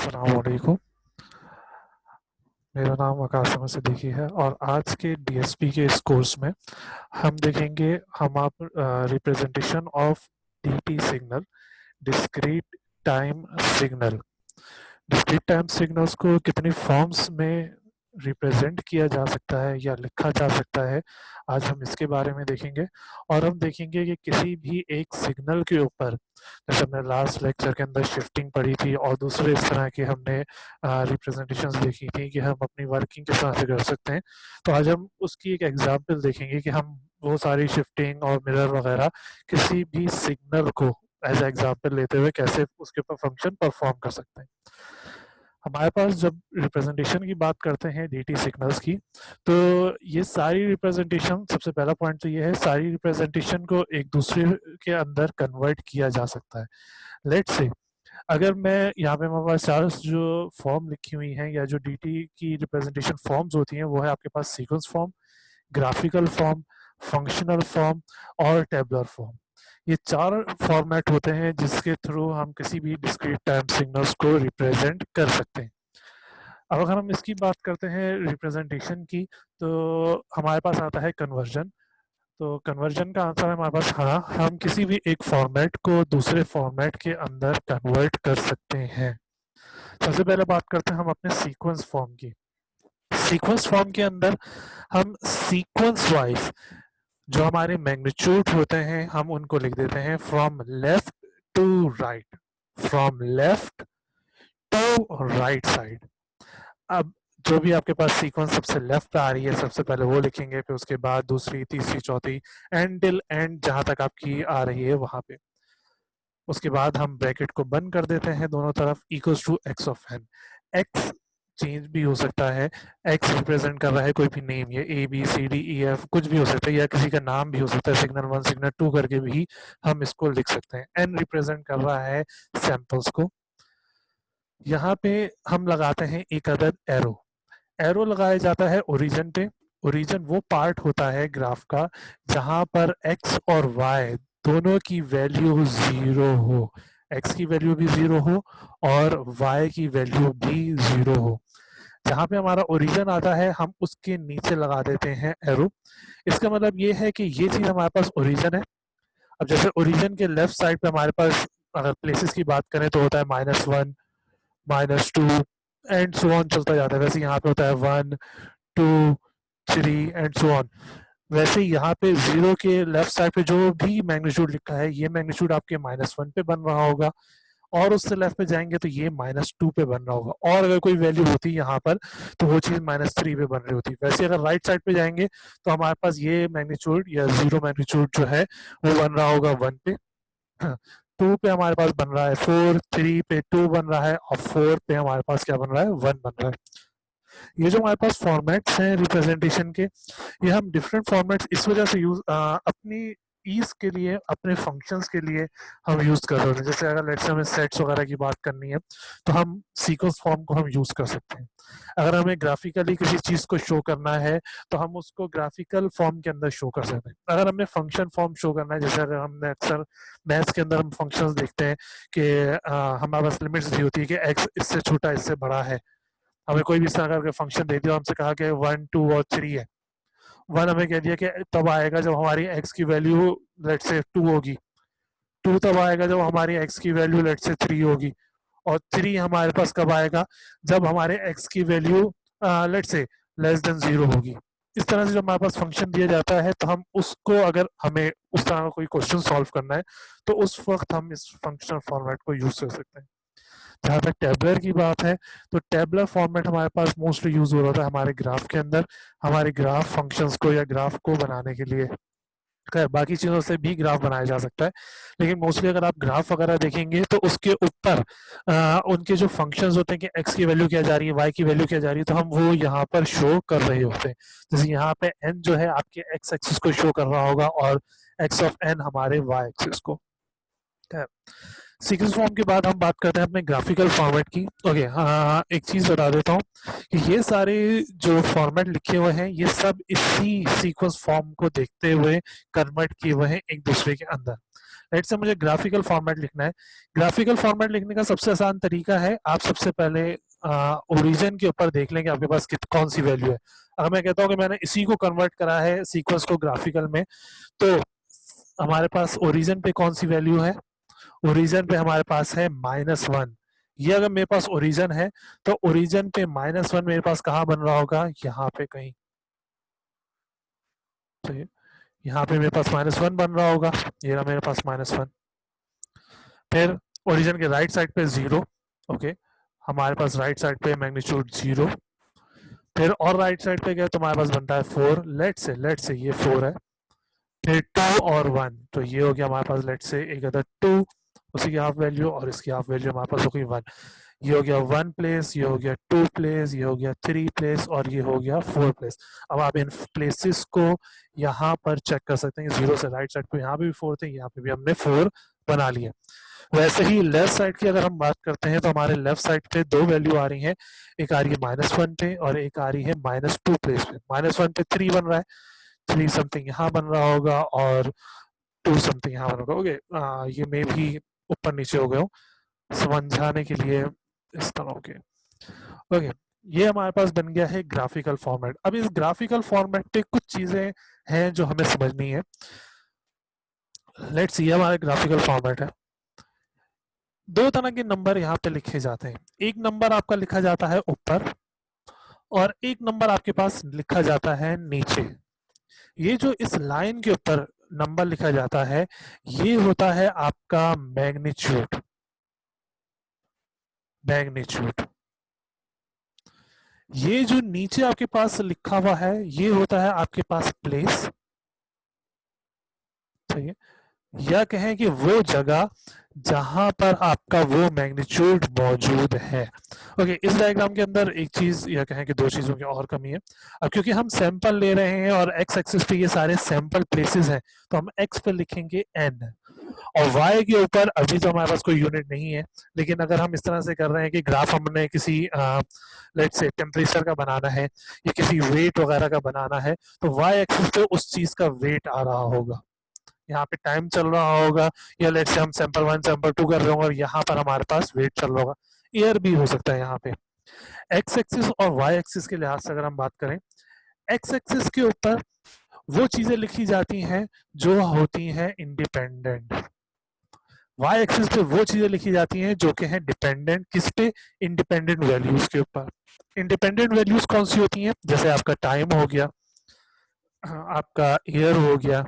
अस्सलाम वालेकुम। मेरा नाम आकाश अहमद सिद्दीकी है और आज के डीएसपी के इस कोर्स में हम देखेंगे हम आप representation of DT signal, discrete time signal. Discrete time signals को कितनी फॉर्म्स में रिप्रेजेंट किया जा सकता है या लिखा जा सकता है, आज हम इसके बारे में देखेंगे। और हम देखेंगे कि किसी भी एक सिग्नल के ऊपर, जैसे हमने लास्ट लेक्चर के अंदर शिफ्टिंग पढ़ी थी और दूसरे इस तरह के हमने रिप्रेजेंटेशंस देखी थी कि हम अपनी वर्किंग किस तरह से कर सकते हैं, तो आज हम उसकी एक एग्जांपल देखेंगे कि हम वो सारी शिफ्टिंग और मिरर वगैरह किसी भी सिग्नल को एज एग्जांपल लेते हुए कैसे उसके ऊपर फंक्शन परफॉर्म कर सकते हैं। हमारे पास जब रिप्रेजेंटेशन की बात करते हैं डीटी सिग्नल्स की, तो ये सारी रिप्रेजेंटेशन, सबसे पहला पॉइंट तो ये है, सारी रिप्रेजेंटेशन को एक दूसरे के अंदर कन्वर्ट किया जा सकता है। लेट्स से अगर मैं यहाँ पे हमारे पास चार जो फॉर्म लिखी हुई हैं या जो डीटी की रिप्रेजेंटेशन फॉर्म्स होती हैं, वो है आपके पास sequence form, graphical form, functional form और टेबलर फॉर्म। ये चार फॉर्मेट होते हैं जिसके थ्रू हम किसी भी डिस्क्रीट टाइम सिग्नल्स को रिप्रेजेंट कर सकते हैं। अब अगर हम इसकी बात करते हैं रिप्रेजेंटेशन की, तो हमारे पास आता है कन्वर्जन। तो कन्वर्जन का आंसर है हमारे पास हाँ, हम किसी भी एक फॉर्मेट को दूसरे फॉर्मेट के अंदर कन्वर्ट कर सकते हैं। सबसे पहले बात करते हैं हम अपने सीक्वेंस फॉर्म की। सीक्वेंस फॉर्म के अंदर हम सीक्वेंस वाइज जो हमारे मैग्नीट्यूड होते हैं हम उनको लिख देते हैं from left to right, from left to right side. अब जो भी आपके पास सीक्वेंस सबसे लेफ्ट पे आ रही है, सबसे पहले वो लिखेंगे, फिर उसके बाद दूसरी, तीसरी, चौथी, एंड टिल एंड जहां तक आपकी आ रही है वहां पे। उसके बाद हम ब्रैकेट को बंद कर देते हैं दोनों तरफ, equals to x of n. X change भी हो सकता है, एक्स रिप्रेजेंट कर रहा है कोई भी नेम, ये A B C D E F कुछ भी हो सकता है, या किसी का नाम भी हो सकता है, सिग्नल 1 सिग्नल 2 करके भी हम इसको लिख सकते हैं। एन रिप्रेजेंट कर रहा है सैंपल्स को। यहाँ पे हम लगाते हैं एक अदद एरो। एरो लगाया जाता है ओरिजिन पे। ओरिजिन वो पार्ट होता है ग्राफ का जहां पर एक्स और वाई दोनों की वैल्यू जीरो हो, एक्स की वैल्यू भी जीरो हो और वाई की वैल्यू भी जीरो हो। जहां पे हमारा ओरिजिन आता है हम उसके नीचे लगा देते हैं एरो। इसका मतलब ये है कि ये चीज हमारे पास ओरिजिन है। अब जैसे ओरिजिन के लेफ्ट साइड पे हमारे पास अगर प्लेसेस की बात करें तो होता है -1, -2 एंड सो ऑन चलता जाता है। वैसे यहाँ पे होता है 1 2 3 एंड सो ऑन। वैसे ही यहाँ पे जीरो के लेफ्ट साइड पे जो भी मैग्नीट्यूड लिखा है, ये मैग्नीट्यूड आपके -1 पे बन रहा होगा, और उससे लेफ्ट पे जाएंगे तो ये -2 पे बन रहा होगा, और अगर कोई वैल्यू होती यहाँ पर तो वो चीज -3 पे बन रही होती। वैसे अगर राइट साइड पे जाएंगे तो हमारे पास ये मैग्नीट्यूड या जीरो मैग्नीट्यूड जो है वो बन रहा होगा 1 पे, 2 पे हमारे पास बन रहा है 4, 3 पे 2 बन रहा है, और 4 पे हमारे पास क्या बन रहा है, 1 बन रहा है। ये जो हमारे पास फॉर्मेट्स हैं रिप्रेजेंटेशन के, ये हम डिफरेंट फॉर्मेट्स इस वजह से यूज अपनी ईज के लिए, अपने फंक्शंस के लिए हम यूज कर रहे हैं। जैसे अगर लेट्स से हमें सेट्स वगैरह की बात करनी है तो हम सीक्वेंस फॉर्म को हम यूज कर सकते हैं। अगर हमें ग्राफिकली किसी चीज को शो करना है तो हम उसको ग्राफिकल फॉर्म के अंदर शो कर सकते हैं। अगर हमें फंक्शन फॉर्म शो करना है, जैसे अगर हमने अक्सर मैथ्स के अंदर हम फंक्शंस देखते हैं कि हमारे पास लिमिट्स दी होती है कि एक्स इससे छोटा इससे बड़ा है। हमें कोई भी इस तरह का फंक्शन दे दिया, हमसे कहा कि 1 2 और 3 है। 1 हमें कह दिया कि तब आएगा जब हमारी एक्स की वैल्यू लेट से 2 होगी, 2 तब आएगा जब हमारी एक्स की वैल्यू लेट से 3 होगी, और 3 हमारे पास कब आएगा, जब हमारे एक्स की वैल्यू लेट से लेस देन 0 होगी। इस तरह से जब हमारे पास फंक्शन दिया जाता है तो हम उसको, अगर हमें उस तरह का कोई क्वेश्चन सॉल्व करना है तो उस वक्त हम इस फंक्शनल फॉर्मेट को यूज कर सकते हैं। जहाँ तक टेबलर की बात है, तो टेबलर फॉर्मेट हमारे पास मोस्टली यूज हो रहा था हमारे ग्राफ के अंदर, हमारे ग्राफ फंक्शंस को या ग्राफ को बनाने के लिए। खैर बाकी चीज़ों से भी ग्राफ बनाया जा सकता है, लेकिन मोस्टली अगर आप ग्राफ वगैरह देखेंगे तो उसके ऊपर उनके जो फंक्शंस होते हैं कि एक्स की वैल्यू क्या जा रही है, वाई की वैल्यू क्या जा रही है, तो हम वो यहाँ पर शो कर रहे होते हैं। जैसे यहाँ पे एन जो है आपके एक्स एक्सिस को शो कर रहा होगा और एक्स ऑफ एन हमारे वाई एक्सिस को। खैर सीक्वेंस फॉर्म के बाद हम बात करते हैं अपने ग्राफिकल फॉर्मेट की। ओके, हाँ, एक चीज बता देता हूँ कि ये सारे जो फॉर्मेट लिखे हुए हैं ये सब इसी सीक्वेंस फॉर्म को देखते हुए कन्वर्ट किए हुए हैं एक दूसरे के अंदर। लेट्स से मुझे ग्राफिकल फॉर्मेट लिखना है। ग्राफिकल फॉर्मेट लिखने का सबसे आसान तरीका है, आप सबसे पहले ओरिजिन के ऊपर देख लेंगे आपके पास कौन सी वैल्यू है। अगर मैं कहता हूँ कि मैंने इसी को कन्वर्ट करा है सीक्वेंस को ग्राफिकल में, तो हमारे पास ओरिजिन पे कौन सी वैल्यू है? ओरिजिन पे हमारे पास है -1। ये अगर मेरे पास ओरिजिन है तो ओरिजिन पे -1 मेरे पास कहाँ बन रहा होगा? यहाँ पे कहीं। तो यहाँ पे मेरे पास -1 बन रहा होगा, ये रहा मेरे पास -1। फिर ओरिजिन के राइट साइड पे 0। ओके, हमारे पास राइट साइड पे मैग्नीट्यूड 0। फिर और राइट साइड पे गए तो हमारे पास बनता है 4। लेट से ये 4 है। फिर 2 और 1, तो ये हो गया हमारे पास लेट से एक अदर 2, उसी की हाफ वैल्यू, और इसकी हाफ वैल्यू हमारे पास हो गई 1। ये हो गया 1 प्लेस, ये हो गया 2 प्लेस, ये हो गया 3 प्लेस, और ये हो गया 4 प्लेस। अब आप इन प्लेसेस को यहाँ पर चेक कर सकते हैं। 0 से राइट साइड पे यहाँ पे भी 4 थे, यहाँ पे भी हमने 4 बना लिए। वैसे ही लेफ्ट साइड की अगर हम बात करते हैं तो हमारे लेफ्ट साइड पे दो वैल्यू आ रही हैं। एक आ रही है -1 पे और एक आ रही है -2 प्लेस पे। -1 पे 3 बन रहा है, 3 समथिंग यहाँ बन रहा होगा, और 2 समथिंग यहाँ बन रहा होगा। ओके, ये मैं भी ऊपर नीचे हो गया हूँ समझाने के लिए इस तरह के। ओके, ये हमारे पास बन गया है ग्राफिकल फॉर्मेट। अब इस ग्राफिकल फॉर्मेट पे कुछ चीजें हैं जो हमें समझनी है। लेट्स ये हमारा ग्राफिकल फॉर्मेट है। दो तरह के नंबर यहाँ पे लिखे जाते हैं। एक नंबर आपका लिखा जाता है ऊपर, और एक नंबर आपके पास लिखा जाता है नीचे। ये जो इस लाइन के ऊपर नंबर लिखा जाता है ये होता है आपका मैग्नीट्यूड। मैग्नीट्यूड। ये जो नीचे आपके पास लिखा हुआ है ये होता है आपके पास प्लेस। सही है, या कहें कि वो जगह जहां पर आपका वो मैग्नीट्यूड मौजूद है। ओके, इस डायग्राम के अंदर एक चीज या कहें कि दो चीजों की और कमी है। अब क्योंकि हम सैंपल ले रहे हैं और एक्स एक्सिस पे ये सारे सैंपल प्लेसेस हैं, तो हम एक्स पे लिखेंगे n, और y के ऊपर अभी तो हमारे पास कोई यूनिट नहीं है। लेकिन अगर हम इस तरह से कर रहे हैं कि ग्राफ हमने किसी लेट्स से टेम्परेचर का बनाना है या किसी वेट वगैरह का बनाना है, तो y एक्सिस पे उस चीज का वेट आ रहा होगा, यहाँ पे टाइम चल रहा होगा, या लेट्स से हम सैंपल 1 सैंपल 2 कर रहे होंगे और यहाँ पर हमारे पास वेट चल रहा होगा। एयर भी हो सकता है यहाँ पे। एक्स एक्सिस और वाई एक्सिस के लिहाज से अगर हम बात करें, एक्स एक्सिस के ऊपर वो चीजें लिखी जाती हैं जो होती हैं इंडिपेंडेंट। वाई एक्सिस पे वो चीजें लिखी जाती हैं जो कि हैं डिपेंडेंट। किस पे? इंडिपेंडेंट वैल्यूज के ऊपर। इंडिपेंडेंट वैल्यूज कौन सी होती हैं? जैसे आपका टाइम हो गया, आपका ईयर हो गया,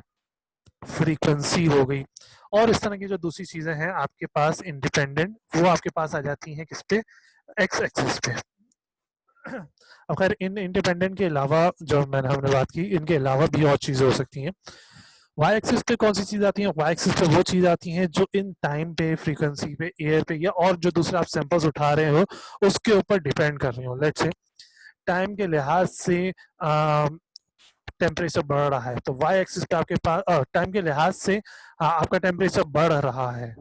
फ्रीक्वेंसी हो गई, और इस तरह की जो दूसरी चीजें हैं आपके पास इंडिपेंडेंट, वो आपके पास आ जाती हैं किस पे? एक्स एक्सिस पे। अब खैर इन इंडिपेंडेंट के अलावा जो मैंने हमने बात की, इनके अलावा भी और चीजें हो सकती हैं। वाई एक्सिस पे कौन सी चीज आती है? वाई एक्सिस पे वो चीज आती हैं जो इन टाइम पे, फ्रीक्वेंसी पे, एयर पे, या और जो दूसरे आप सैंपल्स उठा रहे हो उसके ऊपर डिपेंड कर रही हो। लेट्स से टाइम के लिहाज से टेम्परेचर बढ़ रहा है, तो वाई एक्सिस पे आपके पास टाइम के लिहाज से आपका टेम्परेचर बढ़ रहा है,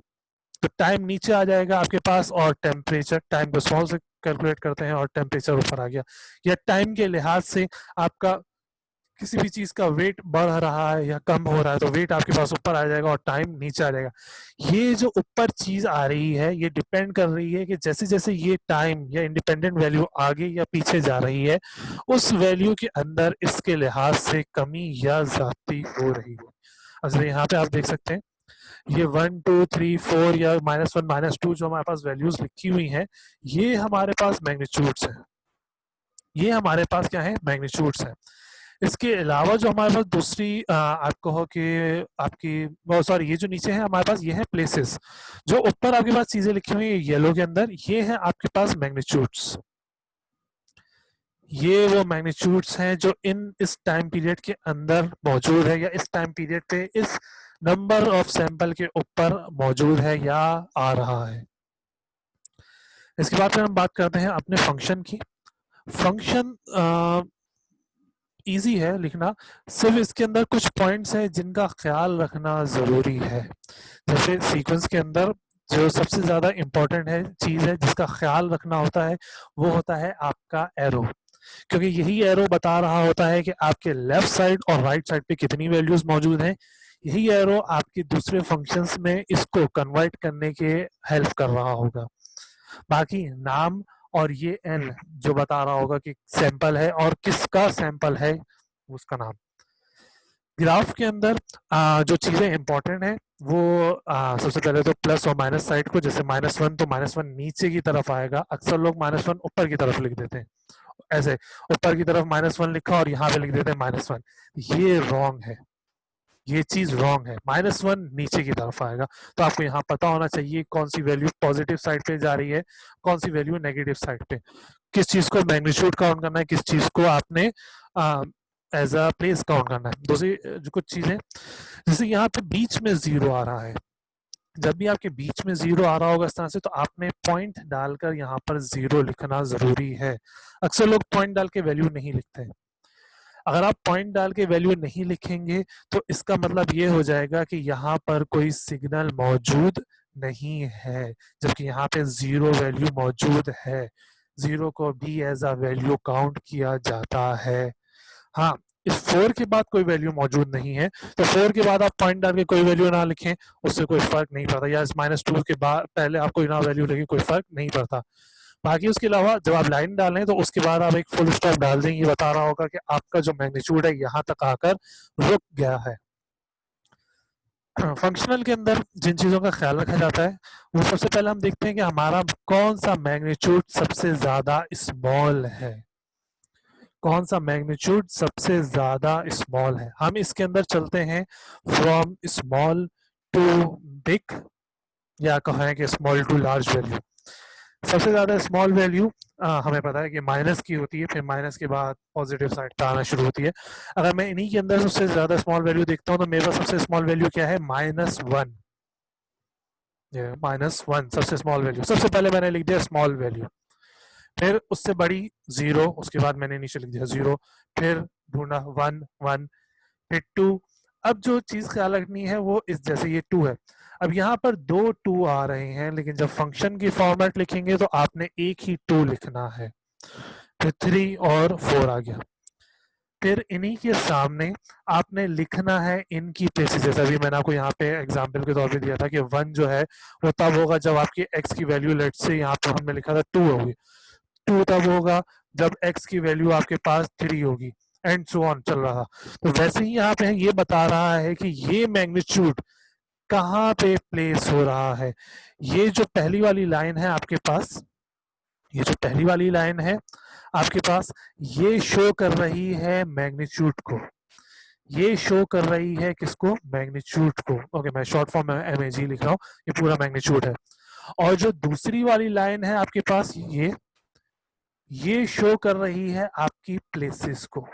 तो टाइम नीचे आ जाएगा आपके पास, और टेम्परेचर, टाइम को स्मॉल से कैलकुलेट करते हैं और टेम्परेचर ऊपर आ गया। या टाइम के लिहाज से आपका किसी भी चीज का वेट बढ़ रहा है या कम हो रहा है, तो वेट आपके पास ऊपर आ जाएगा और टाइम नीचे आ जाएगा। ये जो ऊपर चीज आ रही है ये डिपेंड कर रही है कि जैसे जैसे ये टाइम या इंडिपेंडेंट वैल्यू आगे या पीछे जा रही है, उस वैल्यू के अंदर इसके लिहाज से कमी या ज्यादती हो रही है। अच्छा, यहाँ पे आप देख सकते हैं ये 1 2 3 4 या -1 -2 जो हमारे पास वैल्यूज लिखी हुई हैं, ये हमारे पास मैग्नीट्यूड्स है। ये हमारे पास क्या है? मैग्नीट्यूड्स है। इसके अलावा जो हमारे पास दूसरी आप कहो कि आपकी सॉरी, ये जो नीचे है हमारे पास ये है प्लेसेस। जो ऊपर आपके पास चीजें लिखी हुई है येलो के अंदर, ये है आपके पास मैग्नीट्यूड्स। ये वो मैग्नीट्यूड्स हैं जो इस टाइम पीरियड के अंदर मौजूद है, या इस टाइम पीरियड पे इस नंबर ऑफ सैंपल के ऊपर मौजूद है या आ रहा है। इसके बाद फिर हम बात करते हैं अपने फंक्शन की। फंक्शन इजी है लिखना, सिर्फ इसके अंदर कुछ पॉइंट्स हैं जिनका ख्याल रखना जरूरी है। जैसे सीक्वेंस के अंदर जो सबसे ज्यादा इंपॉर्टेंट है चीज है जिसका ख्याल रखना होता है वो होता है आपका एरो, क्योंकि यही एरो बता रहा होता है कि आपके लेफ्ट साइड और राइट साइड पे कितनी वैल्यूज मौजूद हैं। यही एरो आपके दूसरे फंक्शंस में इसको कन्वर्ट करने के हेल्प कर रहा होगा। बाकी नाम और ये एन जो बता रहा होगा कि सैंपल है और किसका सैंपल है उसका नाम। ग्राफ के अंदर जो चीजें इंपॉर्टेंट है वो सबसे पहले तो प्लस और माइनस साइड को, जैसे -1 तो -1 नीचे की तरफ आएगा, अक्सर लोग -1 ऊपर की तरफ लिख देते हैं, ऐसे ऊपर की तरफ -1 लिखा और यहाँ पे लिख देते हैं -1, ये रॉन्ग है, ये चीज रॉन्ग है। -1 नीचे की तरफ आएगा, तो आपको यहाँ पता होना चाहिए कौन सी वैल्यू पॉजिटिव साइड पे जा रही है, कौन सी वैल्यू नेगेटिव साइड पे, किस चीज को मैग्नीट्यूड काउंट करना है, किस चीज को आपने एज अ प्लेस काउंट करना है। दूसरी जो कुछ चीजें, जैसे यहाँ पे बीच में 0 आ रहा है, जब भी आपके बीच में 0 आ रहा होगा इस तरह से, तो आपने पॉइंट डालकर यहाँ पर 0 लिखना जरूरी है। अक्सर लोग पॉइंट डाल के वैल्यू नहीं लिखते। अगर आप पॉइंट डाल के वैल्यू नहीं लिखेंगे तो इसका मतलब ये हो जाएगा कि यहाँ पर कोई सिग्नल मौजूद नहीं है, जबकि यहाँ पे 0 वैल्यू मौजूद है। 0 को भी एज अ वैल्यू काउंट किया जाता है। हाँ, इस 4 के बाद कोई वैल्यू मौजूद नहीं है, तो 4 के बाद आप पॉइंट डाल के कोई वैल्यू ना लिखें, उससे कोई फर्क नहीं पड़ता, या इस -2 के बाद पहले आप कोई ना वैल्यू लिखें, कोई फर्क नहीं पड़ता। बाकी उसके अलावा जब आप लाइन डालें तो उसके बाद आप एक फुल स्टॉप डाल दें, ये बता रहा होगा कि आपका जो मैग्नीट्यूड है यहाँ तक आकर रुक गया है। फंक्शनल के अंदर जिन चीजों का ख्याल रखा जाता है वो सबसे पहले हम देखते हैं कि हमारा कौन सा मैग्नीट्यूड सबसे ज्यादा स्मॉल है, कौन सा मैग्नीट्यूड सबसे ज्यादा स्मॉल है। हम इसके अंदर चलते हैं फ्रॉम स्मॉल टू बिग, या कहें कि स्मॉल टू लार्ज वैल्यू। सबसे ज्यादा स्मॉल वैल्यू हमें पता है कि माइनस की होती है, फिर माइनस के बाद पॉजिटिव साइड पे आना शुरू होती है। अगर मैं इन्हीं के अंदर सबसे ज्यादा स्मॉल वैल्यू देखता हूँ तो मेरे पास सबसे स्मॉल वैल्यू क्या है, -1। -1 सबसे स्मॉल वैल्यू, सबसे पहले मैंने लिख दिया स्मॉल वैल्यू, फिर उससे बड़ी 0, उसके बाद मैंने नीचे लिख दिया 0, फिर ढूंढा 1 1, फिर 2। अब जो चीज ख्याल रखनी है वो इस, जैसे ये 2 है, अब यहाँ पर 2 2 आ रहे हैं, लेकिन जब फंक्शन की फॉर्मेट लिखेंगे तो आपने एक ही 2 लिखना है, फिर 3 और 4 आ गया, फिर इन्हीं के सामने आपने लिखना है इनकी प्लेसेस। जैसा भी मैंने आपको यहाँ पे एग्जांपल के तौर पे दिया था कि 1 जो है वो तब होगा जब आपकी x की वैल्यू, लेट से यहाँ पे हमने लिखा था 2 होगी, 2 तब होगा जब x की वैल्यू आपके पास 3 होगी, एंड सो ऑन चल रहा। तो वैसे ही यहाँ पे ये बता रहा है कि ये मैग्नीट्यूड कहाँ पे प्लेस हो रहा है। ये जो पहली वाली लाइन है आपके पास, ये जो पहली वाली लाइन है आपके पास, ये शो कर रही है मैग्नीट्यूड को, ये शो कर रही है किसको, मैग्नीट्यूड को। ओके, मैं शॉर्ट फॉर्म में MAG लिख रहा हूँ, ये पूरा मैग्नीट्यूड है। और जो दूसरी वाली लाइन है आपके पास, ये शो कर रही है आपकी प्लेसेस को,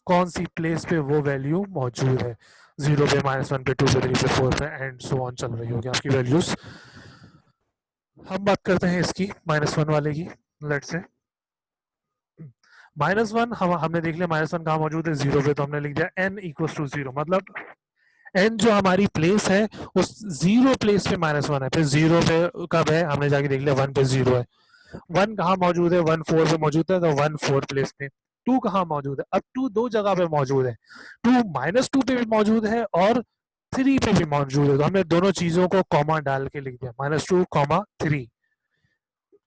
कौन सी प्लेस पे वो वैल्यू मौजूद है। 0 पे, -1 पे, 2 पे, 3 पे, 4 पे, एंड सो ऑन चल रही होगी आपकी वैल्यूज। हम बात करते हैं इसकी -1 वाले की, लेट से -1 हमने देख लिया -1 कहाँ मौजूद है, 0 पे, तो हमने लिख दिया n इक्वल टू 0, मतलब n जो हमारी प्लेस है उस 0 प्लेस पे -1 है, फिर 0 पे कब है, हमने जाके देख लिया 1 पे 0 है। 1 कहाँ मौजूद है, 1 4 पे मौजूद है, तो 1 4 प्लेस पे। 2 कहाँ मौजूद है, अब 2 दो जगह पे मौजूद है, 2 -2 पे भी मौजूद है और 3 पे भी मौजूद है, तो हमने दोनों चीजों को कॉमा डाल के लिख दिया, -2, 3।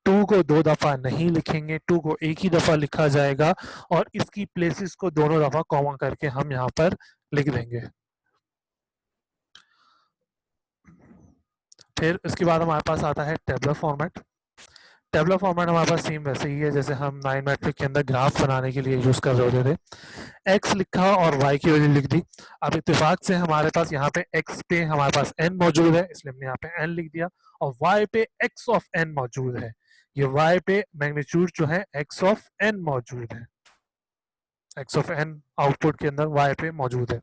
2 को 2 दफा नहीं लिखेंगे, 2 को एक ही दफा लिखा जाएगा और इसकी प्लेसेस को दोनों दफा कॉमा करके हम यहाँ पर लिख देंगे। फिर इसके बाद हमारे पास आता है टेबलर फॉर्मेट। टेबलर फॉर्मेट हमारे पास सेम वैसे ही है जैसे हम 9 मैट्रिक के अंदर ग्राफ बनाने के लिए यूज कर रहे थे। x लिखा और y की वैल्यू लिख दी। अब इत्तेफाक से हमारे पास यहाँ पे x पे हमारे पास n मौजूद है, इसलिए हमने यहाँ पे n लिख दिया, और y पे x ऑफ n मौजूद है। ये y पे मैग्नीट्यूड जो है x ऑफ n मौजूद है, x ऑफ n आउटपुट के अंदर y पे मौजूद है।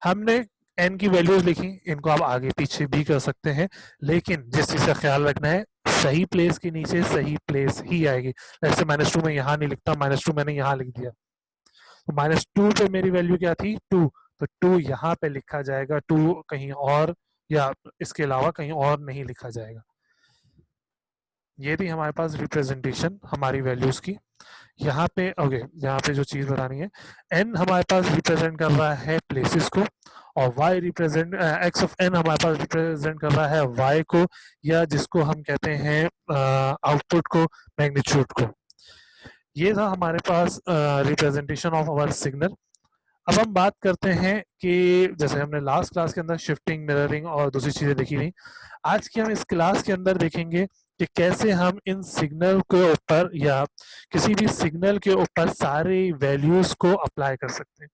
हमने n की वैल्यूज लिखी, इनको आप आगे पीछे भी कर सकते हैं, लेकिन जिस चीज का ख्याल रखना है, सही प्लेस के नीचे सही प्लेस ही आएगी। जैसे -2 में यहाँ नहीं लिखता, -2 मैंने यहाँ लिख दिया, तो -2 पे मेरी वैल्यू क्या थी, 2, तो 2 यहाँ पे लिखा जाएगा, 2 कहीं और या इसके अलावा कहीं और नहीं लिखा जाएगा। ये थी हमारे पास रिप्रेजेंटेशन हमारी वैल्यूज की। यहाँ पे ओके, यहाँ पे जो चीज बतानी है, एन हमारे पास रिप्रेजेंट कर रहा है प्लेसेस को, और y represent x of n हमारे पास रिप्रेजेंट कर रहा है वाई को, या जिसको हम कहते हैं आउटपुट को, मैग्नीट्यूड को। ये था हमारे पास रिप्रेजेंटेशन ऑफ आवर सिग्नल। अब हम बात करते हैं कि जैसे हमने लास्ट क्लास के अंदर शिफ्टिंग, मिररिंग और दूसरी चीजें देखी थी, आज की हम इस क्लास के अंदर देखेंगे कि कैसे हम इन सिग्नल के ऊपर या किसी भी सिग्नल के ऊपर सारे वैल्यूज को अप्लाई कर सकते हैं।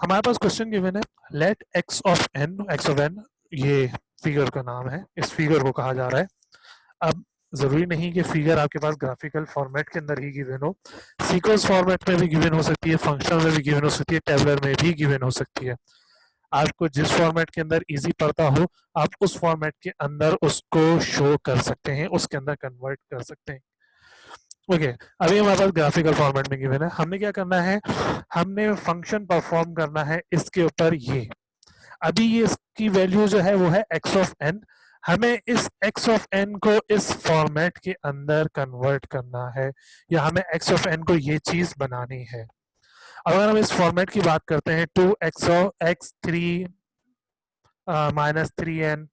हमारे पास क्वेश्चन गिवन है, लेट एक्स ऑफ एन, ये फिगर का नाम है, इस फिगर को कहा जा रहा है। अब जरूरी नहीं कि फिगर आपके पास ग्राफिकल फॉर्मेट के अंदर ही गिवन हो, सीक्वेंस फॉर्मेट में भी गिवन हो सकती है, फंक्शन में भी गिवन हो सकती है, टेबलर में भी गिवन हो सकती है। आपको जिस फॉर्मेट के अंदर इजी पड़ता हो, आप उस फॉर्मेट के अंदर उसको शो कर सकते हैं, उसके अंदर कन्वर्ट कर सकते हैं। ओके, अभी हमारे पास ग्राफिकल फॉर्मेट में गिवन है, हमने क्या करना है, हमने फंक्शन परफॉर्म करना है इसके ऊपर। ये अभी ये इसकी वैल्यू जो है वो है एक्स ऑफ एन, हमें इस एक्स ऑफ एन को इस फॉर्मेट के अंदर कन्वर्ट करना है, या हमें एक्स ऑफ एन को ये चीज बनानी है। अगर हम इस फॉर्मेट की बात करते हैं, 2x3 -3n,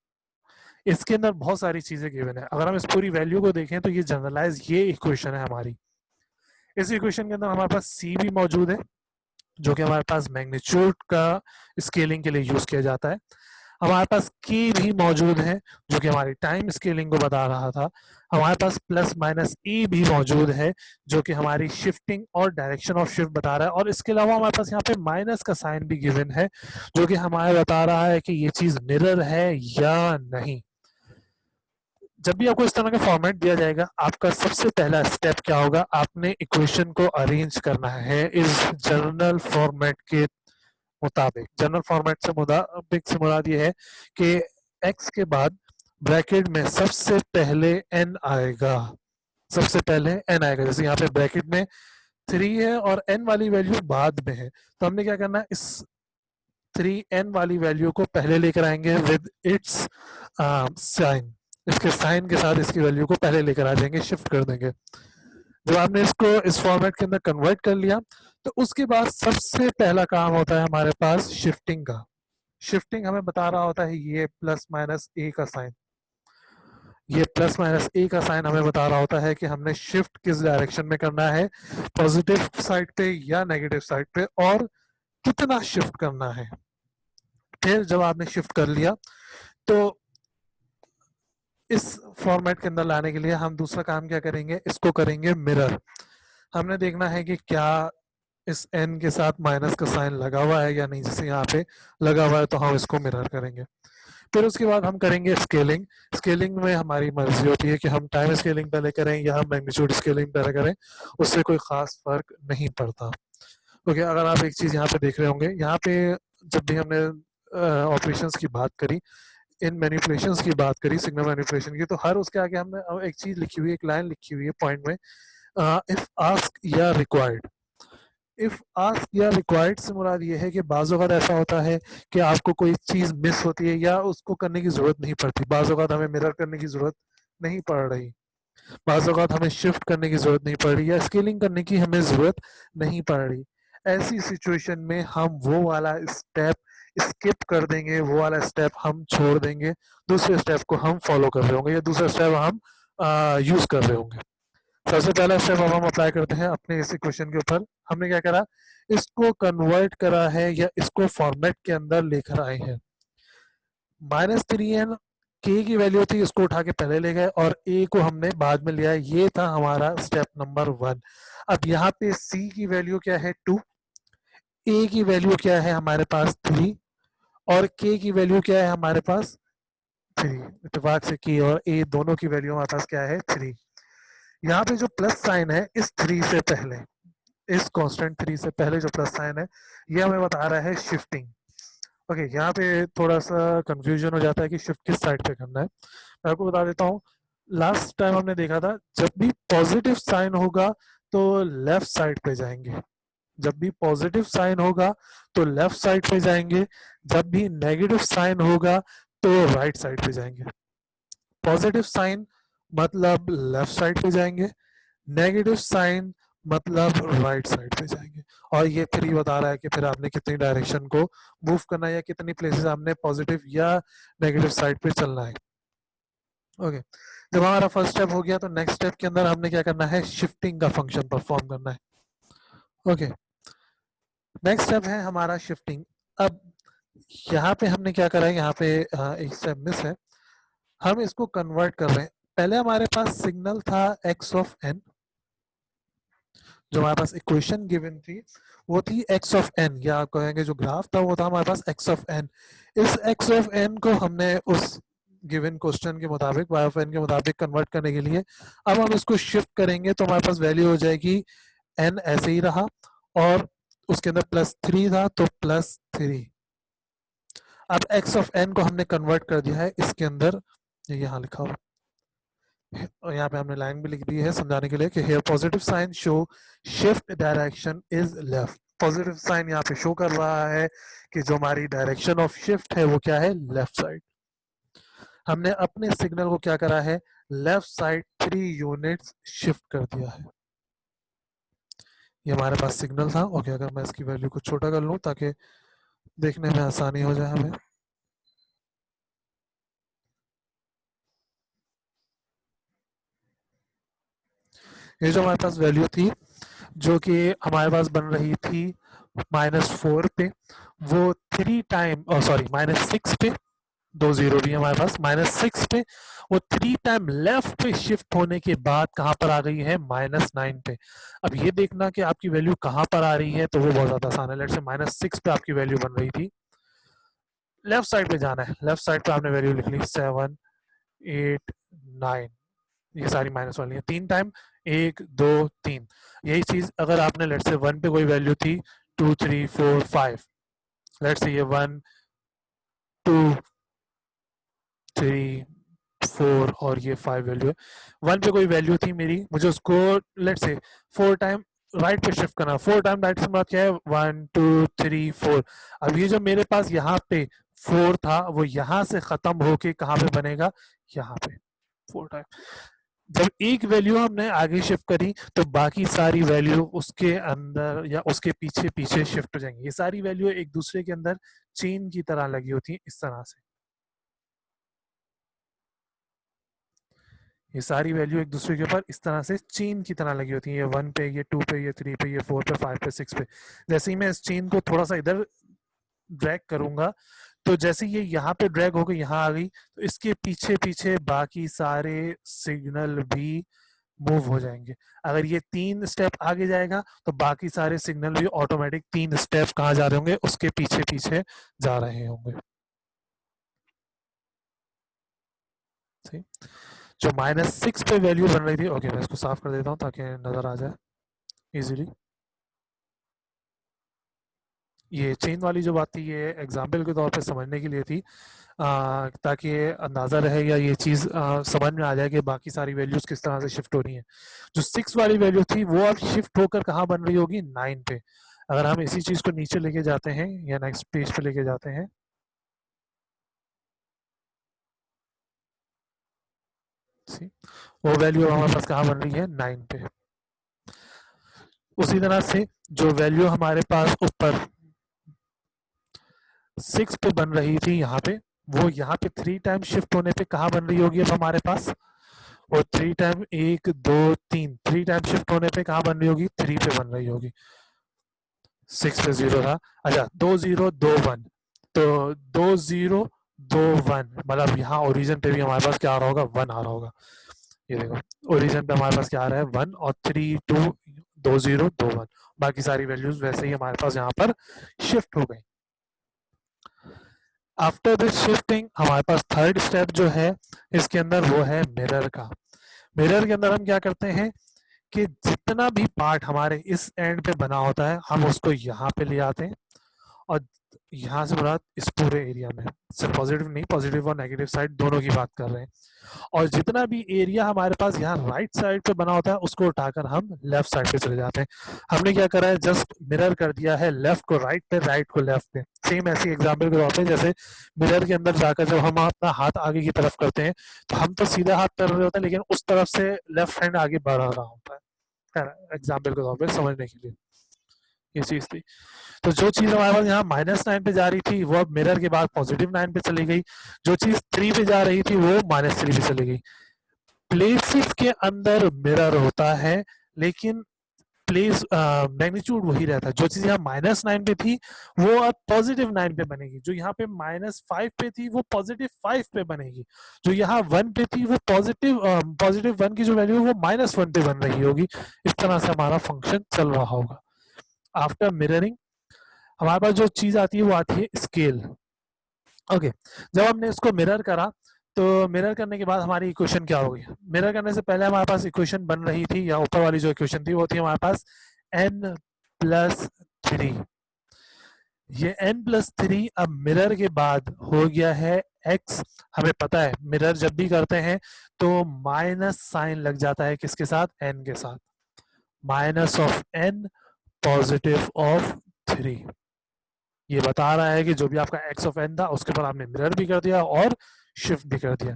इसके अंदर बहुत सारी चीजें गिवन है। अगर हम इस पूरी वैल्यू को देखें तो ये जनरलाइज ये इक्वेशन है हमारी। इस इक्वेशन के अंदर हमारे पास c भी मौजूद है, जो कि हमारे पास मैग्नीट्यूड का स्केलिंग के लिए यूज किया जाता है। हमारे पास k भी मौजूद है, जो कि हमारी टाइम स्केलिंग को बता रहा था। हमारे पास प्लस माइनस e भी मौजूद है, जो कि हमारी शिफ्टिंग और डायरेक्शन ऑफ शिफ्ट बता रहा है। और इसके अलावा हमारे पास यहाँ पे माइनस का साइन भी गिवन है, जो कि हमारे बता रहा है कि ये चीज मिरर है या नहीं। जब भी आपको इस तरह का फॉर्मेट दिया जाएगा, आपका सबसे पहला स्टेप क्या होगा, आपने इक्वेशन को अरेंज करना है इस जर्नल फॉर्मेट के मुताबिक। जर्नल फॉर्मेट से मुराद ये है कि x के बाद ब्रैकेट में सबसे पहले n आएगा, सबसे पहले n आएगा। जैसे यहाँ पे ब्रैकेट में 3 है और n वाली वैल्यू बाद में है, तो हमने क्या करना है, इस 3n वाली वैल्यू को पहले लेकर आएंगे विद इट्स साइन, इसके साइन के साथ इसकी वैल्यू को पहले लेकर आ जाएंगे, शिफ्ट कर देंगे। जब आपने इसको इस फॉर्मेट के अंदर कन्वर्ट कर लिया, तो उसके बाद सबसे पहला काम होता है हमारे पास शिफ्टिंग का। शिफ्टिंग हमें बता रहा होता है ये प्लस माइनस ए का साइन, ये प्लस माइनस ए का साइन हमें बता रहा होता है कि हमने शिफ्ट किस डायरेक्शन में करना है, पॉजिटिव साइड पे या नेगेटिव साइड पे, और कितना शिफ्ट करना है। फिर जब आपने शिफ्ट कर लिया, तो इस फॉर्मेट के अंदर लाने के लिए हम दूसरा काम क्या करेंगे, इसको करेंगे मिरर। हमने देखना है कि क्या इस n के साथ माइनस का साइन लगा हुआ है या नहीं। जैसे यहाँ पे लगा हुआ है तो हम इसको मिरर करेंगे। फिर उसके बाद हम करेंगे स्केलिंग। स्केलिंग में हमारी मर्जी होती है कि हम टाइम स्केलिंग पहले करें या हम मैग्नीट्यूड स्केलिंग पहले करें, उससे कोई खास फर्क नहीं पड़ता। ओके, अगर आप एक चीज यहाँ पे देख रहे होंगे, यहाँ पे जब भी हमने ऑपरेशंस की बात करी, इन मैनिपुलेशंस की बात करी, सिग्नल मैनिपुलेशन की, तो हर उसके आगे हमने एक चीज लिखी हुई है, एक लाइन लिखी हुई है पॉइंट में, इफ आस्क या रिक्वायर्ड। इफ आस्क या रिक्वायर्ड से मुराद ये है कि बाज़ औक़ात ऐसा होता है कि आपको कोई चीज़ मिस होती है या उसको करने की ज़रूरत नहीं पड़ती। बाज़ औक़ात हमें मिरर करने की ज़रूरत नहीं पड़ रही, बाज़ औक़ात हमें शिफ्ट करने की ज़रूरत नहीं पड़ रही, या स्केलिंग करने की हमें ज़रूरत नहीं पड़ रही। ऐसी सिचुएशन में हम वो वाला स्टेप स्किप कर देंगे, वो वाला स्टेप हम छोड़ देंगे, दूसरे स्टेप को हम फॉलो कर रहे होंगे या दूसरा स्टेप हम यूज़ कर रहे होंगे। सबसे पहला स्टेप अब हम अप्लाई करते हैं अपने इस क्वेश्चन के ऊपर। हमने क्या करा, इसको कन्वर्ट करा है या इसको फॉर्मेट के अंदर लेकर आए हैं। -3n k की वैल्यू थी, इसको उठा के पहले ले गए और a को हमने बाद में लिया। ये था हमारा स्टेप नंबर 1। अब यहाँ पे c की वैल्यू क्या है 2, a की वैल्यू क्या है हमारे पास 3, और k की वैल्यू क्या है हमारे पास 3। इत्तेफाक से k और a दोनों की वैल्यू हमारे पास क्या है 3। यहाँ पे जो प्लस साइन है इस 3 से पहले, इस कांस्टेंट 3 से पहले जो प्लस साइन है, ये हमें बता रहा है शिफ्टिंग। ओके, यहाँ पे थोड़ा सा कंफ्यूजन हो जाता है कि शिफ्ट किस साइड पे करना है। मैं आपको बता देता हूँ, लास्ट टाइम हमने देखा था जब भी पॉजिटिव साइन होगा तो लेफ्ट साइड पे जाएंगे, जब भी पॉजिटिव साइन होगा तो लेफ्ट साइड पे जाएंगे, जब भी नेगेटिव साइन होगा तो राइट साइड पे जाएंगे। पॉजिटिव साइन मतलब लेफ्ट साइड पे जाएंगे, नेगेटिव साइन मतलब राइट साइड पे जाएंगे। और ये फिर ही बता रहा है कि फिर आपने कितनी डायरेक्शन को मूव करना है या कितनी प्लेसेस आपने पॉजिटिव या नेगेटिव साइड पे चलना है। ओके, जब हमारा फर्स्ट स्टेप हो गया तो नेक्स्ट स्टेप के अंदर हमने क्या करना है, शिफ्टिंग का फंक्शन परफॉर्म करना है। ओके, नेक्स्ट स्टेप है हमारा शिफ्टिंग। अब यहाँ पे हमने क्या करा है, यहाँ पे एक स्टेप मिस है, हम इसको कन्वर्ट कर रहे हैं। पहले हमारे पास सिग्नल था x ऑफ n, जो हमारे पास इक्वेशन गिवन थी वो थी x ऑफ n, या आप कहेंगे जो ग्राफ था वो था हमारे पास x ऑफ n। इस x ऑफ n को हमने उस गिवन क्वेश्चन के मुताबिक y ऑफ n के मुताबिक कन्वर्ट करने के लिए अब हम इसको शिफ्ट करेंगे तो हमारे पास वैल्यू हो जाएगी n ऐसे ही रहा, और उसके अंदर +3 था तो +3। अब x ऑफ n को हमने कन्वर्ट कर दिया है इसके अंदर, ये यहाँ लिखा हुआ, और यहाँ पे हमने लाइन भी लिख दी है समझाने के लिए कि here positive sign show shift direction is left. Positive sign यहाँ पे शो कर रहा है कि जो हमारी डायरेक्शन ऑफ शिफ्ट है वो क्या है, लेफ्ट साइड। हमने अपने सिग्नल को क्या करा है, लेफ्ट साइड 3 यूनिट्स शिफ्ट कर दिया है। ये हमारे पास सिग्नल था। ओके, अगर मैं इसकी वैल्यू को छोटा कर लूँ ताकि देखने में आसानी हो जाए हमें। ये जो हमारे पास वैल्यू थी जो कि हमारे पास बन रही थी -4 पे, वो 3 टाइम, सॉरी -6 पे, 2 जीरो भी हमारे पास, -6 पे वो 3 टाइम लेफ्ट पे शिफ्ट होने के बाद कहां पर आ गई है, -9 पे। अब ये देखना कि आपकी वैल्यू कहां पर आ रही है तो वो बहुत ज्यादा आसान है। लेट्स से -6 पे आपकी वैल्यू बन रही थी, लेफ्ट साइड पे जाना है, लेफ्ट साइड पे आपने वैल्यू लिख ली 7 8 9, ये सारी माइनस वाली है, 3 टाइम, 1 2 3। यही चीज अगर आपने लेट्स से 1 पे कोई वैल्यू थी 2 3 4 5, लेट्स से ये 1 2 3 4 और ये 5 वैल्यू है। 1 पे कोई वैल्यू थी मेरी, मुझे उसको लेट्स से 4 टाइम राइट पे शिफ्ट करना। 4 टाइम राइट से बात क्या है, 1 2 3 4। अब ये जो मेरे पास यहाँ पे 4 था वो यहाँ से खत्म होके कहाँ पे बनेगा, यहाँ पे 4 टाइम। जब एक वैल्यू हमने आगे शिफ्ट करी तो बाकी सारी वैल्यू उसके अंदर या उसके पीछे पीछे शिफ्ट हो जाएंगी। ये सारी वैल्यू एक दूसरे के अंदर चेन की तरह लगी होती है इस तरह से। ये सारी वैल्यू एक दूसरे के ऊपर इस तरह से चेन की तरह लगी होती है, ये 1 पे, ये 2 पे, ये 3 पे, ये 4 पे, 5 पे, 6 पे। जैसे ही मैं इस चेन को थोड़ा सा इधर ड्रैग करूंगा तो जैसे ये यहाँ पे ड्रैग होकर यहाँ आ गई तो इसके पीछे पीछे बाकी सारे सिग्नल भी मूव हो जाएंगे। अगर ये 3 स्टेप आगे जाएगा तो बाकी सारे सिग्नल भी ऑटोमेटिक 3 स्टेप कहाँ जा रहे होंगे, उसके पीछे पीछे जा रहे होंगे। ठीक, जो -6 पे वैल्यू बन रही थी, ओके मैं इसको साफ कर देता हूँ ताकि नजर आ जाए इजीली। ये चेन वाली जो बात थी ये एग्जाम्पल के तौर पे समझने के लिए थी, ताकि अंदाज़ा रहे या ये चीज़ समझ में आ जाए कि बाकी सारी वैल्यूज़ किस तरह से शिफ्ट हो रही हैं। जो 6 वाली वैल्यू थी वो अब शिफ्ट होकर कहाँ बन रही होगी, 9 पे। अगर हम इसी चीज़ को नीचे लेके जाते हैं या नेक्स्ट पेज पे लेके जाते हैं, सी वो वैल्यू हमारे पास कहाँ बन रही है, 9 पे। उसी तरह से जो वैल्यू हमारे पास ऊपर 6 पे बन रही थी यहाँ पे, वो यहाँ पे 3 टाइम शिफ्ट होने पे कहाँ बन रही होगी अब हमारे पास, और 3 टाइम, 1 2 3, 3 टाइम शिफ्ट होने पे कहाँ बन रही होगी, 3 पे बन रही होगी। 6 पे 0 था, अच्छा 2 0 2 1, तो 2 0 2 1 मतलब यहाँ ओरिजिन पे भी हमारे पास क्या आ रहा होगा, 1 आ रहा होगा। ये देखो ओरिजिन पे हमारे पास क्या आ रहा है, 1 और 3 2 2 0 2 1, बाकी सारी वैल्यूज वैसे ही हमारे पास यहाँ पर शिफ्ट हो गई। आफ्टर दिस शिफ्टिंग हमारे पास थर्ड स्टेप जो है इसके अंदर वो है मिरर का। मिरर के अंदर हम क्या करते हैं कि जितना भी पार्ट हमारे इस एंड पे बना होता है हम उसको यहाँ पे ले आते हैं, और यहाँ से मुराद इस पूरे एरिया में, सिर्फ पॉजिटिव नहीं, पॉजिटिव और नेगेटिव साइड दोनों की बात कर रहे हैं। और जितना भी एरिया हमारे पास यहाँ राइट साइड पे बना होता है उसको उठाकर हम लेफ्ट साइड पे चले जाते हैं। हमने क्या करा है, जस्ट मिरर कर दिया है लेफ्ट को राइट पे, राइट को लेफ्ट पे। सेम ऐसी एग्जाम्पल के तौर पे जैसे मिरर के अंदर जाकर जब हम अपना हाथ आगे की तरफ करते हैं तो हम तो सीधा हाथ कर रहे होते हैं, लेकिन उस तरफ से लेफ्ट हैंड आगे बढ़ रहा होता है। एग्जाम्पल के तौर पर समझने के लिए ये चीज थी। तो जो चीज हमारे पास यहाँ -9 पे जा रही थी वो अब मिरर के बाद +9 पे चली गई। जो चीज 3 पे जा रही थी वो -3 पे चली गई। प्लेसेस के अंदर मिरर होता है, लेकिन प्लेस मैग्नीट्यूड वही रहता है। जो चीज यहाँ -9 पे थी वो अब +9 पे बनेगी। जो यहाँ पे -5 पे थी वो +5 पे बनेगी। जो यहाँ 1 पे थी वो +1 की जो वैल्यू है वो -1 पे बन रही होगी। इस तरह से हमारा फंक्शन चल रहा होगा। आफ्टर मिररिंग हमारे पास जो चीज आती है वो आती है स्केल। ओके, जब हमने इसको मिरर करा तो मिरर करने के बाद हमारी इक्वेशन क्या होगी। मिरर करने से पहले हमारे पास इक्वेशन बन रही थी, या ऊपर वाली जो इक्वेशन थी वो थी हमारे पास n+3। ये n+3 अब मिरर के बाद हो गया है x। हमें पता है मिरर जब भी करते हैं तो माइनस साइन लग जाता है, किसके साथ, n के साथ। Minus of n positive of 3। ये बता रहा है कि जो भी आपका x ऑफ n था उसके ऊपर आपने मिरर भी कर दिया और शिफ्ट भी कर दिया।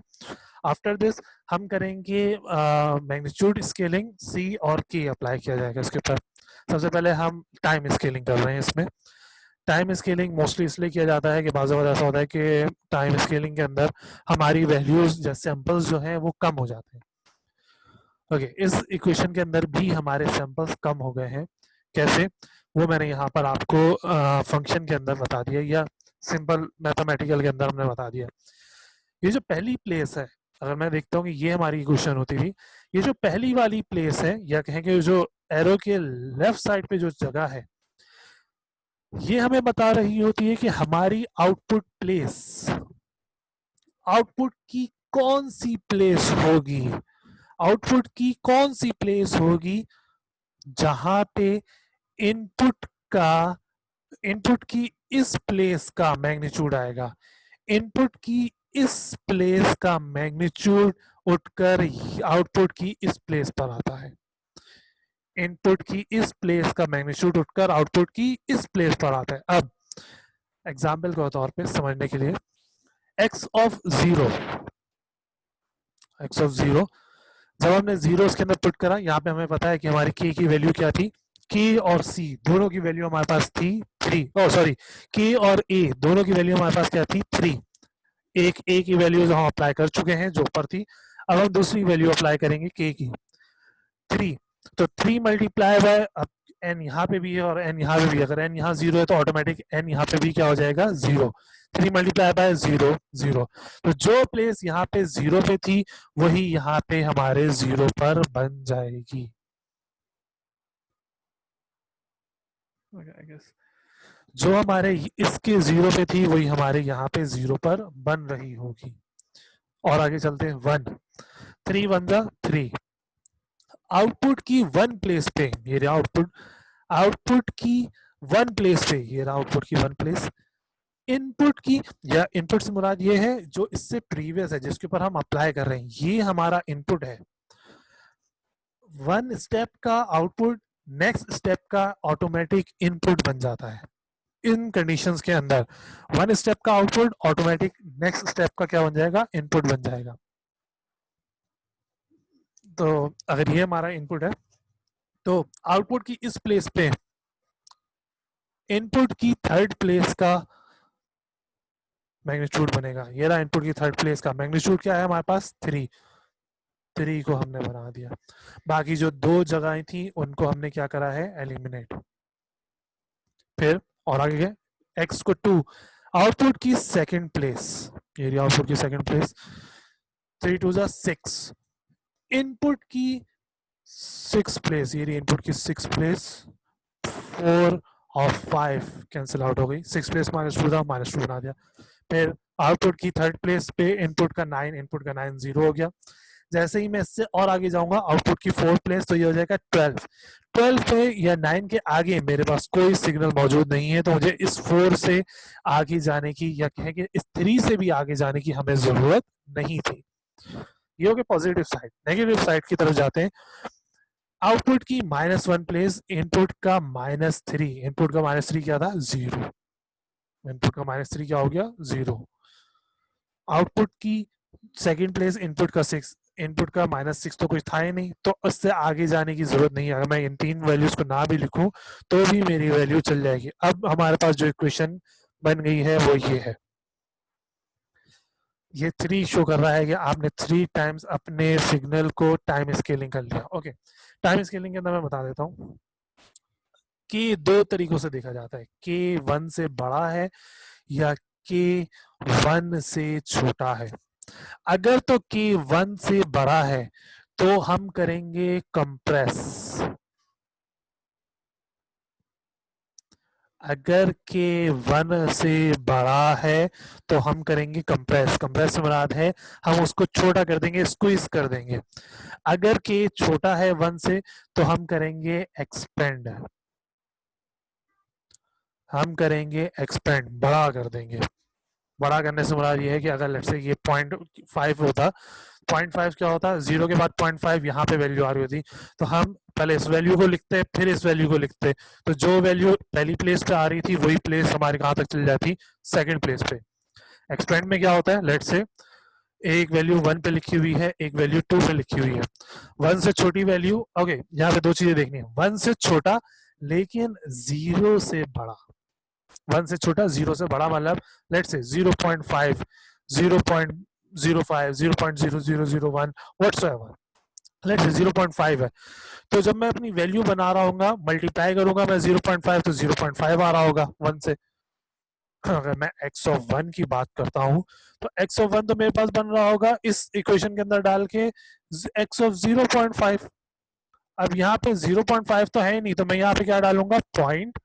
आफ्टर दिस हम करेंगे मैग्नीट्यूड स्केलिंग, c और k अप्लाई किया जाएगा इसके ऊपर। सबसे पहले हम टाइम स्केलिंग कर रहे हैं इसमें। टाइम स्केलिंग मोस्टली इसलिए किया जाता है कि बाज़ वक़्त ऐसा होता है कि टाइम स्केलिंग के अंदर हमारी वैल्यूज या सैंपल्स जो हैं वो कम हो जाते हैं। ओके, इस इक्वेशन के अंदर भी हमारे सैंपल्स कम हो गए हैं। कैसे, वो मैंने यहाँ पर आपको फंक्शन के अंदर बता दिया, या सिंपल मैथमेटिकल के अंदर हमने बता दिया। ये जो पहली प्लेस है, अगर मैं देखता हूँ कि ये हमारी इक्वेशन होती थी, ये जो पहली वाली प्लेस है, या कहें कि जो एरो के लेफ्ट साइड पे जो जगह है, ये हमें बता रही होती है कि हमारी आउटपुट प्लेस, आउटपुट की कौन सी प्लेस होगी, आउटपुट की कौन सी प्लेस होगी जहां पे इनपुट का, इनपुट की इस प्लेस का मैग्नीट्यूड आएगा। इनपुट की इस प्लेस का मैग्नीट्यूड उठकर आउटपुट की इस प्लेस पर आता है। इनपुट की इस प्लेस का मैग्नीट्यूड उठकर आउटपुट की इस प्लेस पर आता है। अब एग्जाम्पल के तौर पे समझने के लिए, x ऑफ 0, x ऑफ 0 जब हमने 0 इसके अंदर पुट करा, यहाँ पे हमें पता है कि हमारी k की वैल्यू क्या थी, k और c दोनों की वैल्यू हमारे पास थी 3। सॉरी, k और a दोनों की वैल्यू हमारे पास क्या थी, 3। एक a की वैल्यू हम अप्लाई कर चुके हैं जो ऊपर थी, अब हम दूसरी वैल्यू अप्लाई करेंगे k की, 3। तो 3 मल्टीप्लाई बाय, अब n यहाँ पे भी है और n यहाँ पे भी है, अगर n यहाँ 0 है तो ऑटोमेटिक n यहाँ पे भी क्या हो जाएगा, 0। 3 मल्टीप्लाई बाय 0, 0। तो जो प्लेस यहाँ पे 0 पे थी वही यहाँ पे हमारे 0 पर बन जाएगी। जो हमारे इसके 0 पे थी वही हमारे यहाँ पे 0 पर बन रही होगी। और आगे चलते हैं, 1, 3 1 जा 3। आउटपुट की 1 प्लेस पे, ये रहा आउटपुट, आउटपुट की 1 प्लेस पे, ये रहा आउटपुट की 1 प्लेस। इनपुट की, या इनपुट से मुराद ये है जो इससे प्रीवियस है, जिसके ऊपर हम अप्लाई कर रहे हैं, ये हमारा इनपुट है। 1 स्टेप का आउटपुट नेक्स्ट स्टेप का ऑटोमेटिक इनपुट बन जाता है। इन कंडीशंस के अंदर 1 स्टेप का आउटपुट ऑटोमेटिक नेक्स्ट स्टेप का क्या बन जाएगा, इनपुट बन जाएगा। तो अगर ये हमारा इनपुट है तो आउटपुट की इस प्लेस पे इनपुट की 3rd प्लेस का मैग्नीट्यूड बनेगा। ये रहा इनपुट की 3rd प्लेस का मैग्नीट्यूड, क्या है हमारे पास, 3 को हमने बना दिया। बाकी जो 2 जगहें थी उनको हमने क्या करा है, एलिमिनेट। फिर और आगे गए, x को 2, आउटपुट की 2nd प्लेस, ये रही आउटपुट की 2nd प्लेस, 3 2 जा 6। इनपुट की 6 प्लेस, ये रही इनपुट की 6 प्लेस, 4 और 5 कैंसिल आउट हो गई, 6 प्लेस -2 था, -2 बना दिया। फिर आउटपुट की 3rd प्लेस पे इनपुट का 9, इनपुट का 9 0 हो गया। जैसे ही मैं इससे और आगे जाऊंगा आउटपुट की 4th प्लेस, तो ये हो जाएगा 12। 12 पे या 9 के आगे मेरे पास कोई सिग्नल मौजूद नहीं है, तो मुझे इस 4 से आगे जाने की या कहें कि इस 3 से भी आगे जाने की हमें जरूरत नहीं थी। ये हो गया पॉजिटिव साइड। नेगेटिव साइड की तरफ जाते हैं। आउटपुट की -1 प्लेस, इनपुट का -3। इनपुट का -3 क्या था? 0। इनपुट का -3 क्या हो गया? 0। आउटपुट की सेकंड प्लेस, इनपुट का 6। इनपुट का -6 तो कुछ था ही नहीं, तो उससे आगे जाने की जरूरत नहीं है। अगर मैं इन 3 वैल्यूज को ना भी लिखूं तो भी मेरी वैल्यू चल जाएगी। अब हमारे पास जो इक्वेशन बन गई है वो ये है। ये 3 शो कर रहा है कि आपने 3 टाइम्स अपने सिग्नल को टाइम स्केलिंग कर लिया। ओके, टाइम स्केलिंग के अंदर मैं बता देता हूँ कि 2 तरीकों से देखा जाता है। के 1 से बड़ा है या के 1 से छोटा है। अगर तो के 1 से बड़ा है तो हम करेंगे कंप्रेस। अगर के 1 से बड़ा है तो हम करेंगे कंप्रेस। कंप्रेस से मुराद है हम उसको छोटा कर देंगे, स्क्वीज कर देंगे। अगर के छोटा है 1 से तो हम करेंगे एक्सपेंड। हम करेंगे एक्सपेंड, बड़ा कर देंगे। बड़ा करने से मुराद ये है कि अगर लेट्स से ये 0.5 होता, 0.5 क्या होता? 0 के बाद 0.5 यहाँ पे वैल्यू आ रही होती, तो हम पहले इस वैल्यू को लिखते फिर इस वैल्यू को लिखते, तो जो वैल्यू पहली प्लेस पे आ रही थी वही प्लेस हमारे कहाँ तक चल जाती? सेकंड प्लेस पे। एक्सपेंड में क्या होता है? लेट्स से एक वैल्यू 1 पे लिखी हुई है, एक वैल्यू 2 पे लिखी हुई है। 1 से छोटी वैल्यू, ओके यहाँ पे 2 चीजें देखनी है। 1 से छोटा लेकिन 0 से बड़ा। 1 से छोटा 0 से बड़ा, मतलब let's say 0.5, 0.05, 0.0001 whatsoever, let's say 0.5 है। तो जब मैं अपनी वैल्यू बना रहा हूँ, मल्टीप्लाई करूंगा मैं 0.5 तो 0.5 आ रहा होगा 1 से। अगर मैं x ऑफ 1 की बात करता हूं तो x ऑफ 1 तो मेरे पास बन रहा होगा इस इक्वेशन के अंदर डाल के x ऑफ 0.5। अब यहाँ पे 0.5 तो है नहीं, तो मैं यहाँ पे क्या डालूंगा? पॉइंट।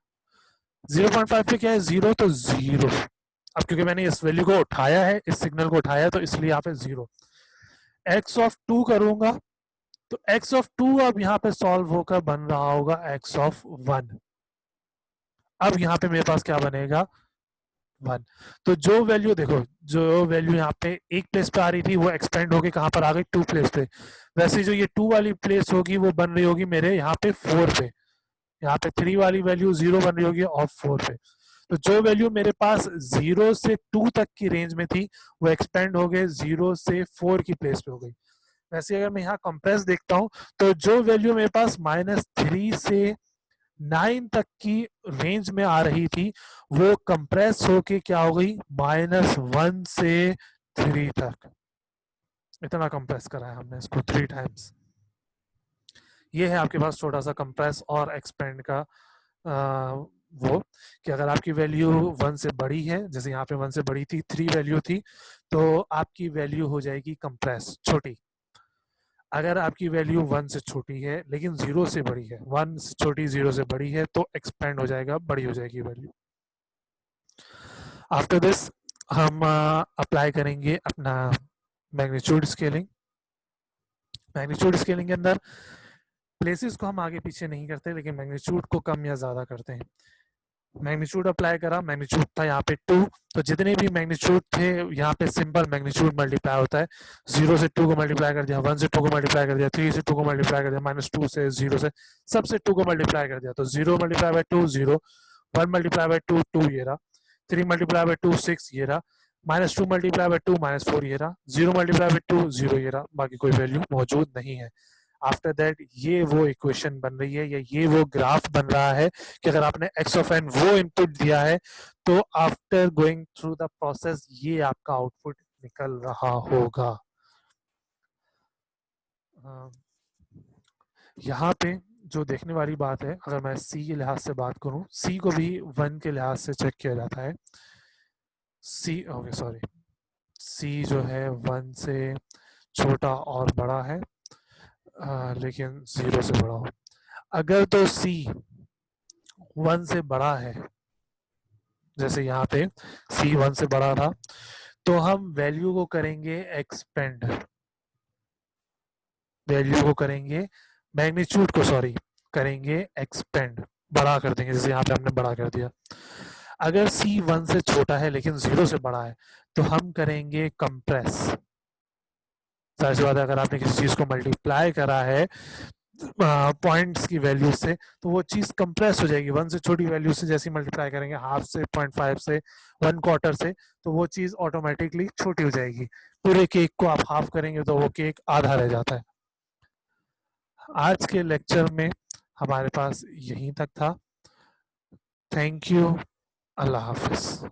0.5 पे क्या है? 0, तो 0। अब क्योंकि मैंने इस वैल्यू को उठाया है, इस सिग्नल को उठाया है, तो इसलिए यहाँ पे 0। x ऑफ 2 करूंगा तो x ऑफ 2 अब यहाँ पे सॉल्व होकर बन रहा होगा x ऑफ 1। अब यहाँ पे मेरे पास क्या बनेगा? 1। तो जो वैल्यू देखो, जो वैल्यू यहाँ पे एक प्लेस पे आ रही थी वो एक्सपेंड होके कहाँ पर आ गई? 2 प्लेस पे। वैसे जो ये 2 वाली प्लेस होगी वो बन रही होगी मेरे यहाँ पे 4 पे। यहाँ पे 3 वाली वैल्यू 0 बन रही होगी और 4 पे। तो जो वैल्यू मेरे पास 0 से 2 तक की रेंज में थी वो एक्सपेंड हो गए 0 से 4 की प्लेस पे हो गई। वैसे अगर मैं यहाँ कंप्रेस देखता हूँ तो जो वैल्यू मेरे पास -3 से 9 तक की रेंज में आ रही थी वो कंप्रेस होके क्या हो गई? -1 से 3 तक। इतना कंप्रेस करा है हमने इसको 3 टाइम्स। ये है आपके पास छोटा सा कंप्रेस और एक्सपेंड का वो, कि अगर आपकी वैल्यू 1 से बड़ी है, जैसे यहाँ पे 1 से बड़ी थी, 3 वैल्यू थी, तो आपकी वैल्यू हो जाएगी कंप्रेस, छोटी। अगर आपकी वैल्यू 1 से छोटी है लेकिन 0 से बड़ी है, 1 से छोटी 0 से बड़ी है, तो एक्सपेंड हो जाएगा, बड़ी हो जाएगी वैल्यू। आफ्टर दिस हम अप्लाई करेंगे अपना मैग्नीट्यूड स्केलिंग। मैग्नीट्यूड स्केलिंग के अंदर प्लेसेस को हम आगे पीछे नहीं करते लेकिन मैग्नीट्यूड को कम या ज्यादा करते हैं। मैग्नीट्यूड अप्लाई करा, मैग्नीट्यूड था यहाँ पे 2, तो जितने भी मैग्नीट्यूड थे यहाँ पे सिंपल मैग्नीट्यूड मल्टीप्लाई होता है। 0 से 2 को मल्टीप्लाई कर दिया, 1 से 2 को मल्टीप्लाई कर दिया, 3 से 2 को मल्टीप्लाई कर दिया, -2 से 0 से सबसे 2 को मल्टीप्लाई कर दिया, तो 0 मल्टीप्लाई बाय 2 0, 1 मल्टीप्लाई बाय 2 2 ये रहा, 3 मल्टीप्लाई बाय 2 6 ये रहा, -2 मल्टीप्लाई बाय 2 -4 ये रहा, 0 मल्टीप्लाई बाय 2 0 ये रहा, बाकी कोई वैल्यू मौजूद नहीं है। आफ्टर दैट ये वो इक्वेशन बन रही है या ये वो ग्राफ बन रहा है कि अगर आपने x ऑफ n वो इनपुट दिया है तो after going through the process ये आपका आउटपुट निकल रहा होगा। यहाँ पे जो देखने वाली बात है, अगर मैं c के लिहाज से बात करूं, c को भी 1 के लिहाज से चेक किया जाता है। c ओके सॉरी, c जो है 1 से छोटा और बड़ा है, लेकिन 0 से बड़ा हो। अगर तो c 1 से बड़ा है, जैसे यहाँ पे c 1 से बड़ा था, तो हम वैल्यू को करेंगे एक्सपेंड। वैल्यू को करेंगे, मैग्नीट्यूड को सॉरी करेंगे एक्सपेंड, बड़ा कर देंगे, जैसे यहाँ पे हमने बड़ा कर दिया। अगर c 1 से छोटा है लेकिन 0 से बड़ा है तो हम करेंगे कंप्रेस। जाहिर सी बात है, अगर आपने किसी चीज को मल्टीप्लाई करा है पॉइंट्स की वैल्यू से तो वो चीज कंप्रेस हो जाएगी। 1 से छोटी वैल्यू से जैसे मल्टीप्लाई करेंगे हाफ से, 0.5 से, 1/4 से, तो वो चीज ऑटोमेटिकली छोटी हो जाएगी। पूरे केक को आप हाफ करेंगे तो वो केक आधा रह जाता है। आज के लेक्चर में हमारे पास यहीं तक था। Thank you. Allah Hafiz.